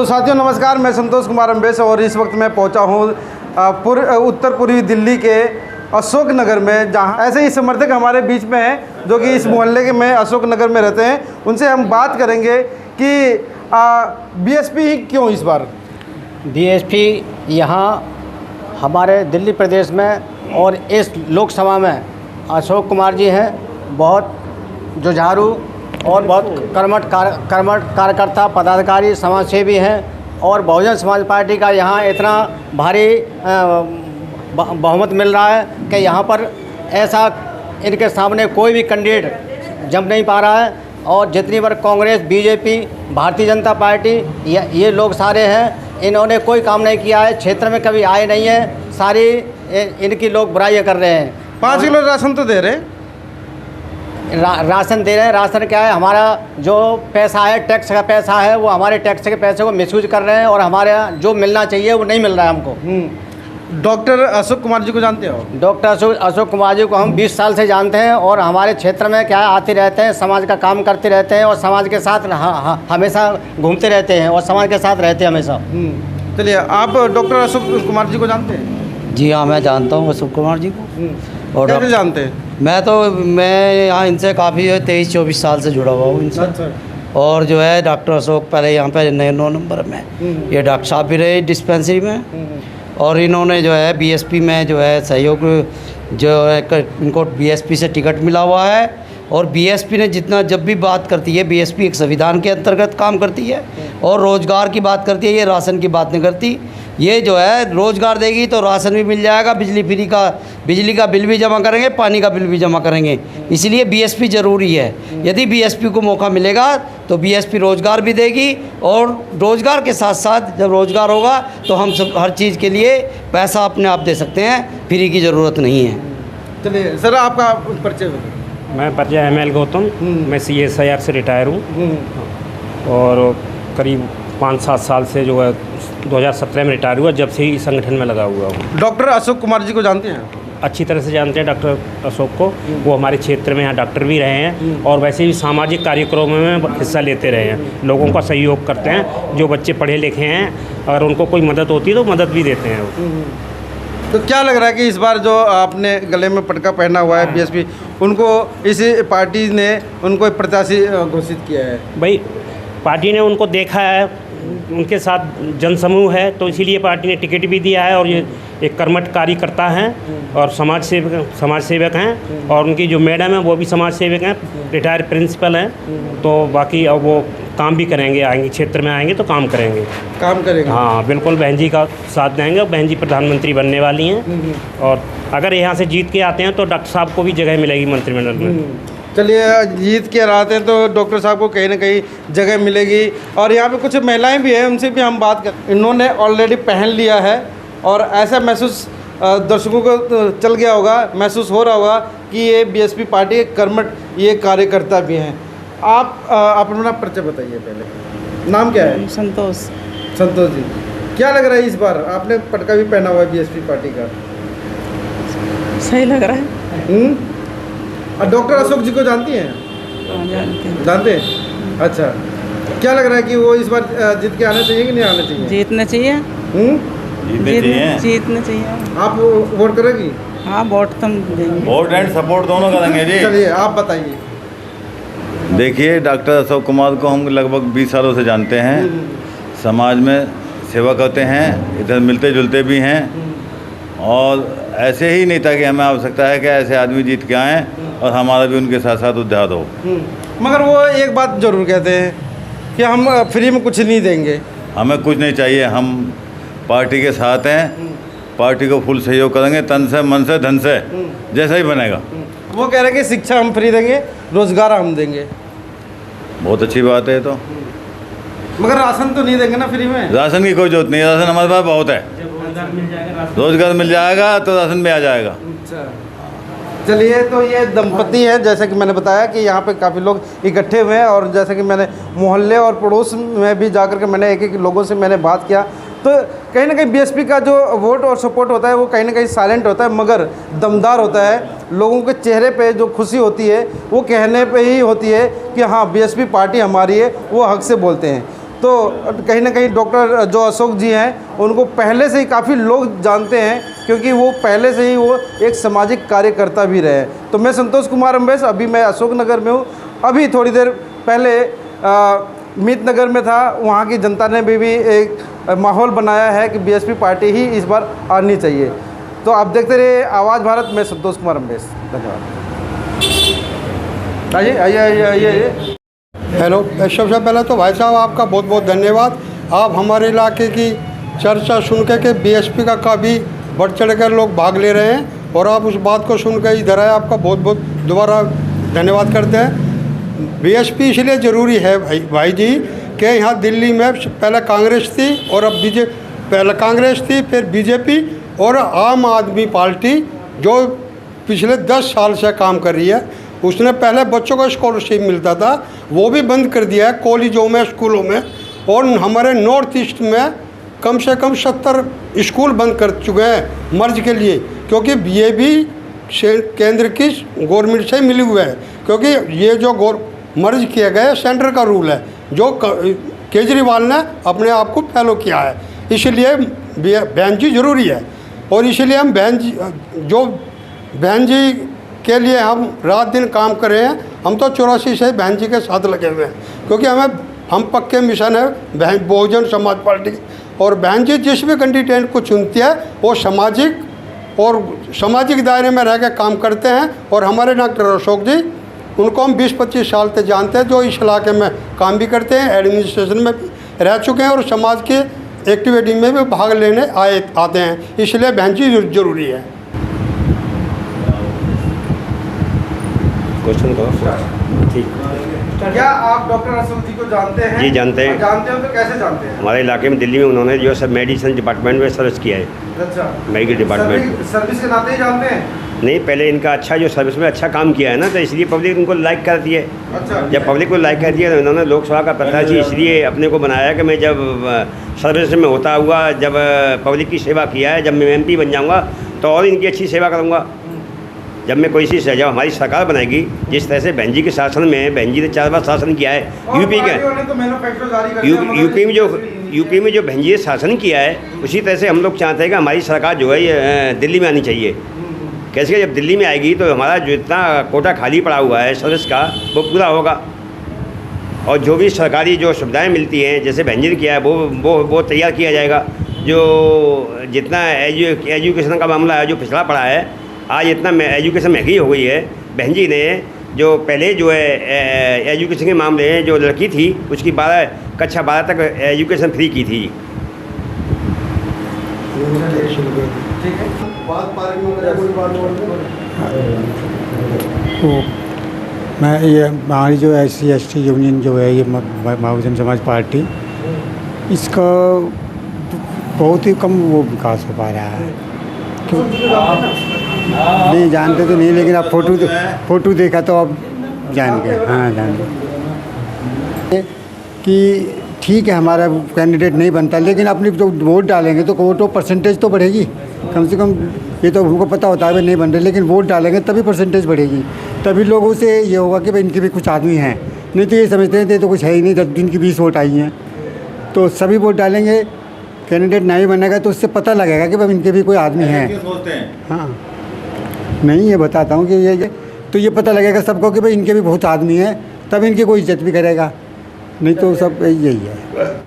तो साथियों नमस्कार, मैं संतोष कुमार अम्बेस और इस वक्त मैं पहुंचा हूं उत्तर पूर्वी दिल्ली के अशोक नगर में, जहां ऐसे ही समर्थक हमारे बीच में हैं जो कि इस मोहल्ले के में अशोक नगर में रहते हैं। उनसे हम बात करेंगे कि बीएसपी ही क्यों इस बार। बीएसपी यहाँ हमारे दिल्ली प्रदेश में और इस लोकसभा में अशोक कुमार जी हैं, बहुत जुझारू और बहुत कर्मठ कार्यकर्ता पदाधिकारी समाजसेवी हैं। और बहुजन समाज पार्टी का यहाँ इतना भारी बहुमत मिल रहा है कि यहाँ पर ऐसा इनके सामने कोई भी कैंडिडेट जम नहीं पा रहा है। और जितनी बार कांग्रेस, बीजेपी, भारतीय जनता पार्टी ये लोग सारे हैं, इन्होंने कोई काम नहीं किया है, क्षेत्र में कभी आए नहीं है। सारी इनकी लोग बुराइयाँ कर रहे हैं। 5 किलो राशन तो दे रहे हैं, राशन दे रहे हैं। राशन क्या है, हमारा जो पैसा है, टैक्स का पैसा है, वो हमारे टैक्स के पैसे को मिसयूज कर रहे हैं और हमारे जो मिलना चाहिए वो नहीं मिल रहा है हमको। डॉक्टर अशोक कुमार जी को जानते हो? डॉक्टर अशोक कुमार जी को हम 20 साल से जानते हैं और हमारे क्षेत्र में क्या आते रहते हैं, समाज का काम करते रहते हैं और समाज के साथ हमेशा घूमते रहते हैं और समाज के साथ रहते हैं हमेशा। चलिए, आप डॉक्टर अशोक कुमार जी को जानते हैं? जी हाँ, मैं जानता हूँ अशोक कुमार जी को। और कैसे जानते हैं? मैं यहाँ इनसे काफ़ी 23-24 साल से जुड़ा हुआ हूँ इनसे। अच्छा। और जो है डॉक्टर अशोक पहले यहाँ पे 9 नंबर में ये डॉक्टर साहब भी रहे डिस्पेंसरी में। और इन्होंने जो है बीएसपी में जो है सहयोग जो है इनको बीएसपी से टिकट मिला हुआ है। और बीएसपी ने जितना जब भी बात करती है, बीएसपी एक संविधान के अंतर्गत काम करती है और रोज़गार की बात करती है, ये राशन की बात नहीं करती। ये जो है रोज़गार देगी तो राशन भी मिल जाएगा, बिजली का बिल भी जमा करेंगे, पानी का बिल भी जमा करेंगे। इसलिए बीएसपी ज़रूरी है। यदि बीएसपी को मौका मिलेगा तो बीएसपी रोज़गार भी देगी और रोज़गार के साथ साथ जब रोज़गार होगा तो हम सब हर चीज़ के लिए पैसा अपने आप दे सकते हैं, फ्री की ज़रूरत नहीं है। चलिए सर, आपका परिचय बताइए। मैं परिचय ML गौतम, मैं CSIR से रिटायर हूँ और करीब 5-7 साल से जो है 2017 में रिटायर हुआ, जब से ही संगठन में लगा हुआ हूँ। डॉक्टर अशोक कुमार जी को जानते हैं? अच्छी तरह से जानते हैं डॉक्टर अशोक को। वो हमारे क्षेत्र में यहाँ डॉक्टर भी रहे हैं और वैसे भी सामाजिक कार्यक्रमों में हिस्सा लेते रहे हैं, लोगों का सहयोग करते हैं। जो बच्चे पढ़े लिखे हैं, अगर उनको कोई मदद होती है तो मदद भी देते हैं वो। तो क्या लग रहा है कि इस बार जो आपने गले में पटका पहना हुआ है बीएसपी, उनको इस पार्टी ने उनको प्रत्याशी घोषित किया है? भाई, पार्टी ने उनको देखा है, उनके साथ जनसमूह है, तो इसीलिए पार्टी ने टिकट भी दिया है। और ये एक कर्मठ कार्यकर्ता हैं और समाज सेवक हैं। और उनकी जो मैडम है वो भी समाज सेवक हैं, रिटायर्ड प्रिंसिपल हैं। तो बाकी अब वो काम भी करेंगे, आएंगे क्षेत्र में आएंगे तो काम करेंगे। हाँ बिल्कुल, बहन जी का साथ देंगे। और बहन जी प्रधानमंत्री बनने वाली हैं और अगर यहाँ से जीत के आते हैं तो डॉक्टर साहब को भी जगह मिलेगी मंत्रिमंडल में। चलिए, जीत के आते हैं तो डॉक्टर साहब को कहीं ना कहीं जगह मिलेगी। और यहाँ पे कुछ महिलाएं भी हैं, उनसे भी हम बात कर। इन्होंने ऑलरेडी पहन लिया है और ऐसा महसूस दर्शकों को चल गया होगा, महसूस हो रहा होगा कि ये बीएसपी पार्टी के कर्मठ ये कार्यकर्ता भी हैं। आप अपना परिचय बताइए पहले। नाम क्या है? संतोष जी, क्या लग रहा है इस बार आपने पटका भी पहना हुआ है बीएसपी पार्टी का? सही लग रहा है। और डॉक्टर अशोक जी को जानती हैं? जानते हैं। अच्छा, क्या लग रहा है कि वो इस बार जीत के आना चाहिए कि नहीं आना चाहिए? जीतना चाहिए। जीतना चाहिए। आप वोट करेंगी? हाँ, वोट तो देंगे। वोट एंड सपोर्ट दोनों करेंगे जी। चलिए, आप बताइए। देखिए, डॉक्टर अशोक कुमार को हम लगभग 20 सालों से जानते हैं। समाज में सेवा करते हैं, इधर मिलते जुलते भी हैं। और ऐसे ही नेता की हमें आवश्यकता है कि ऐसे आदमी जीत के आएँ और हमारा भी उनके साथ साथ उद्धार हो। मगर वो एक बात जरूर कहते हैं कि हम फ्री में कुछ नहीं देंगे। हमें कुछ नहीं चाहिए, हम पार्टी के साथ हैं, पार्टी को फुल सहयोग करेंगे, तन से, मन से, धन से, जैसा ही बनेगा। वो कह रहे हैं कि शिक्षा हम फ्री देंगे, रोजगार हम देंगे। बहुत अच्छी बात है। तो मगर राशन तो नहीं देंगे ना फ्री में? राशन की कोई जरूरत नहीं है, राशन हमारे पास बहुत है। रोजगार मिल जाएगा तो राशन भी आ जाएगा। अच्छा, चलिए, तो ये दंपति है, जैसे कि मैंने बताया कि यहाँ पे काफ़ी लोग इकट्ठे हुए हैं। और जैसे कि मैंने मोहल्ले और पड़ोस में भी जाकर के मैंने एक लोगों से मैंने बात किया, तो कहीं ना कहीं बीएसपी का जो वोट और सपोर्ट होता है वो कहीं ना कहीं साइलेंट होता है मगर दमदार होता है। लोगों के चेहरे पे जो खुशी होती है वो कहने पे ही होती है कि हाँ, बीएसपी पार्टी हमारी है, वो हक से बोलते हैं। तो कहीं ना कहीं डॉक्टर जो अशोक जी हैं उनको पहले से ही काफ़ी लोग जानते हैं, क्योंकि वो पहले से ही वो एक सामाजिक कार्यकर्ता भी रहे हैं। तो मैं संतोष कुमार अम्बेस, अभी मैं अशोक नगर में हूँ। अभी थोड़ी देर पहले मीत नगर में था, वहाँ की जनता ने भी एक माहौल बनाया है कि बीएसपी पार्टी ही इस बार आनी चाहिए। तो आप देखते रहिए आवाज़ भारत में संतोष कुमार अम्बेस। धन्यवाद। आइए आइए आइए आइए। हेलो, सबसे पहले तो भाई साहब आपका बहुत बहुत धन्यवाद। आप हमारे इलाके की चर्चा सुन के बीएसपी का काफ़ी बढ़ चढ़ कर लोग भाग ले रहे हैं और आप उस बात को सुन कर इधर आए, आपका बहुत बहुत दोबारा धन्यवाद करते हैं। बीएसपी इसलिए ज़रूरी है भाई जी कि यहाँ दिल्ली में पहले कांग्रेस थी और अब पहले कांग्रेस थी, फिर बीजेपी और आम आदमी पार्टी जो पिछले 10 साल से काम कर रही है। उसने पहले बच्चों को स्कॉलरशिप मिलता था, वो भी बंद कर दिया है कॉलेजों में, स्कूलों में। और हमारे नॉर्थ ईस्ट में कम से कम 70 स्कूल बंद कर चुके हैं मर्ज के लिए, क्योंकि ये भी केंद्र की गवर्नमेंट से मिले हुए हैं। क्योंकि ये जो मर्ज किया गया सेंटर का रूल है, जो केजरीवाल ने अपने आप को फॉलो किया है। इसलिए बहन जी ज़रूरी है और इसलिए हम बहन जी के लिए हम रात दिन काम कर रहे हैं। हम तो 84 से बहन जी के साथ लगे हुए हैं, क्योंकि हम पक्के मिशन है बहन बहुजन समाज पार्टी। और बहन जी जिस भी कैंडिडेट को चुनती है वो सामाजिक दायरे में रह के काम करते हैं। और हमारे डॉक्टर अशोक जी, उनको हम 20-25 साल से जानते हैं, जो इस इलाके में काम भी करते हैं, एडमिनिस्ट्रेशन में भी रह चुके हैं और समाज के एक्टिविटी में भी भाग लेने आते हैं। इसलिए बहन जी ज़रूरी है। क्वेश्चन करो। ठीक। क्या आप डॉक्टर अशोक जी को जानते हैं? जी जानते हैं। जानते हो तो कैसे जानते हैं? हमारे इलाके में दिल्ली में उन्होंने जो सब मेडिसिन डिपार्टमेंट में सर्विस किया है। अच्छा, मेडिकल डिपार्टमेंट सर्विस के नाते ही जानते हैं? नहीं, पहले इनका अच्छा जो सर्विस में अच्छा काम किया है ना, तो इसलिए पब्लिक उनको लाइक करती है। अच्छा। जब पब्लिक को लाइक करती है तो इन्होंने लोकसभा का प्रत्याशी इसलिए अपने को बनाया कि मैं जब सर्विस में होता हुआ जब पब्लिक की सेवा किया है, जब मैं MP बन जाऊँगा तो और इनकी अच्छी सेवा करूँगा। जब मैं कोई चीज़ जब हमारी सरकार बनेगी, जिस तरह से बहन जी के शासन में, बहन जी ने 4 बार शासन किया है यूपी में जो बहन जी ने शासन किया है, उसी तरह से हम लोग चाहते हैं कि हमारी सरकार जो है ये दिल्ली में आनी चाहिए। कैसे जब दिल्ली में आएगी तो हमारा जो इतना कोटा खाली पड़ा हुआ है सर्विस का, वो पूरा होगा। और जो भी सरकारी जो सुविधाएँ मिलती हैं, जैसे बहन जी ने किया है, वो तैयार किया जाएगा। जो जितना एजुकेशन का मामला है जो पिछड़ा पड़ा है, आज इतना एजुकेशन महंगी हो गई है। बहन जी ने जो पहले जो है एजुकेशन के मामले में जो लड़की थी उसकी कक्षा 12 तक एजुकेशन फ्री की थी। मैं ये हमारी जो SC/ST यूनियन जो है, ये बहुजन समाज पार्टी, इसका बहुत ही कम वो विकास हो पा रहा है। नहीं जानते तो नहीं, लेकिन आप फोटो देखा तो आप जान गए। हाँ, जान गए कि ठीक है हमारा कैंडिडेट नहीं बनता, लेकिन अपनी जो वोट डालेंगे तो वोटों परसेंटेज तो बढ़ेगी कम से कम। ये तो हमको पता होता है नहीं बन रहे, लेकिन वोट डालेंगे तभी परसेंटेज बढ़ेगी, तभी लोगों से ये होगा कि भाई इनके भी कुछ आदमी हैं। नहीं तो ये समझते हैं तो कुछ है ही नहीं, 10 दिन की 20 वोट आई हैं। तो सभी वोट डालेंगे, कैंडिडेट नहीं बनेगा तो उससे पता लगेगा कि भाई इनके भी कोई आदमी हैं। हाँ, नहीं ये बताता हूँ कि ये पता लगेगा सबको कि भाई इनके भी बहुत आदमी हैं, तब इनकी कोई इज्जत भी करेगा, नहीं तो सब यही है।